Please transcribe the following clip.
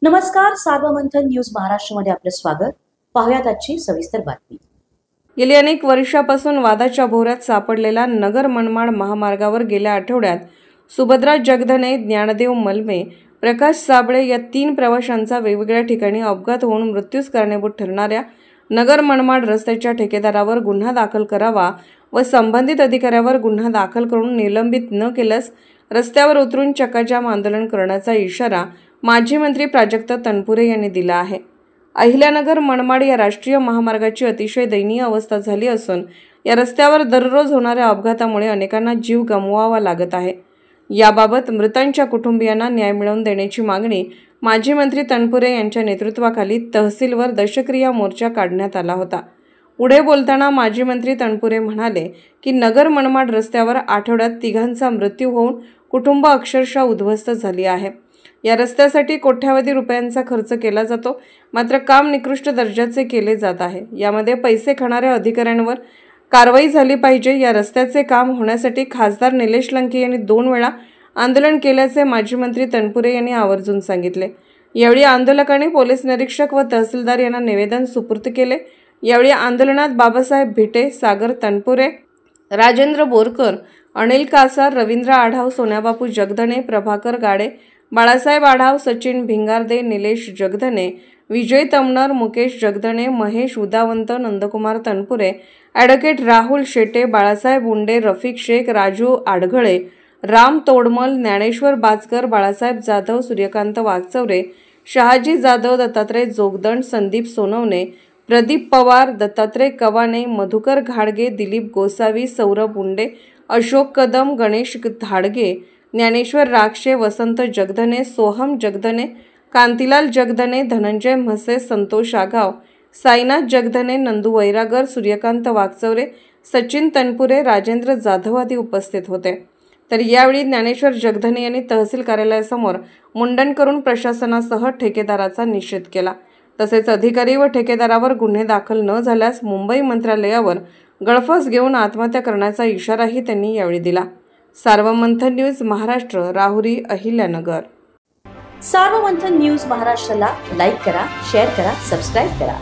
नमस्कार, सार्वमंथन न्यूज महाराष्ट्रमध्ये आपले स्वागत. पाहुयात आजची सविस्तर बातमी. गेली अनेक वर्षापासून वादाच्या भोवऱ्यात सापडलेला नगर मनमाड महामार्गावर गेल्या आठवड्यात सुभद्रा जगधने, ज्ञानदेव मलमे, प्रकाश साबळे या 3 प्रवाशांचा वेगवेगळ्या ठिकाणी अपघात होऊन मृत्यूस कारणीभूत ठरणाऱ्या नगर मनमाड रस्त्याच्या ठेकेदारावर गुन्हा दाखल करावा व संबंधित अधिकाऱ्यावर गुन्हा दाखल करून निलंबित न केल्यास रस्त्यावर उतरून चक्काजाम आंदोलन करण्याचा इशारा माजी मंत्री प्राजक्त तनपुरे यांनी दिला आहे. अहिल्यानगर मनमाड या राष्ट्रीय महामार्गाची अतिशय दयनीय अवस्था झाली असून या रस्त्यावर दररोज होणाऱ्या अपघातामुळे अनेकांना जीव गमवावा लागत आहे. याबाबत मृतांच्या कुटुंबियांना न्याय मिळवून देण्याची मागणी माजी मंत्री तनपुरे यांच्या नेतृत्वाखाली तहसीलवर दशक्रिया मोर्चा काढण्यात आला होता. पुढे बोलताना माजी मंत्री तनपुरे म्हणाले की नगर मनमाड रस्त्यावर आठवड्यात 3घांचा मृत्यू होऊन कुटुंब अक्षरशः उद्ध्वस्त झाली आहे. या रस्त्यासाठी कोट्यावधी रुपयांचा खर्च केला जातो, मात्र काम निकृष्ट दर्जाचे केले जात आहे. यामध्ये पैसे खाणाऱ्या अधिकाऱ्यांवर कारवाई झाली पाहिजे. या रस्त्याचे काम होण्यासाठी खासदार निलेश लंके यांनी 2 वेळा आंदोलन केल्याचे माजी मंत्री तनपुरे यांनी आवर्जून सांगितले. यावेळी आंदोलकांनी पोलीस निरीक्षक व तहसीलदार यांना निवेदन सुपूर्द केले. यावेळी आंदोलनात बाबासाहेब भिटे, सागर तनपुरे, राजेंद्र बोरकर, अनिल कासार, रवींद्र आढाव, सोन्याबापू जगधने, प्रभाकर गाडे, बाळासाहेब आढाव, सचिन भिंगारदे, निलेश जगधने, विजय तमनर, मुकेश जगधने, महेश उदावंत, नंदकुमार तनपुरे, ॲडव्होकेट राहुल शेटे, बाळासाहेब उंडे, रफिक शेख, राजू आडगळे, राम तोडमल, ज्ञानेश्वर बाचकर, बाळासाहेब जाधव, सूर्यकांत वागचौरे, शहाजी जाधव, दत्तात्रय जोगदंड, संदीप सोनवणे, प्रदीप पवार, दत्तात्रय कवाने, मधुकर घाडगे, दिलीप गोसावी, सौरभ उंडे, अशोक कदम, गणेश धाडगे, ज्ञानेश्वर राक्षे, वसंत जगधने, सोहम जगधने, कांतीलाल जगधने, धनंजय म्हसे, संतोष आगाव, साईनाथ जगधने, नंदू वैरागर, सूर्यकांत वागचौरे, सचिन तनपुरे, राजेंद्र जाधव आदी उपस्थित होते. तर यावेळी ज्ञानेश्वर जगधने यांनी तहसील कार्यालयासमोर मुंडन करून प्रशासनासह ठेकेदाराचा निषेध केला. तसेच अधिकारी व ठेकेदारावर गुन्हे दाखल न झाल्यास मुंबई मंत्रालयावर गळफास घेऊन आत्महत्या करण्याचा इशाराही त्यांनी यावेळी दिला. सार्वमंथन न्यूज महाराष्ट्र, राहुरी, अहिल्यानगर. सार्वमंथन न्यूज महाराष्ट्राला लाईक करा, शेअर करा, सबस्क्राईब करा.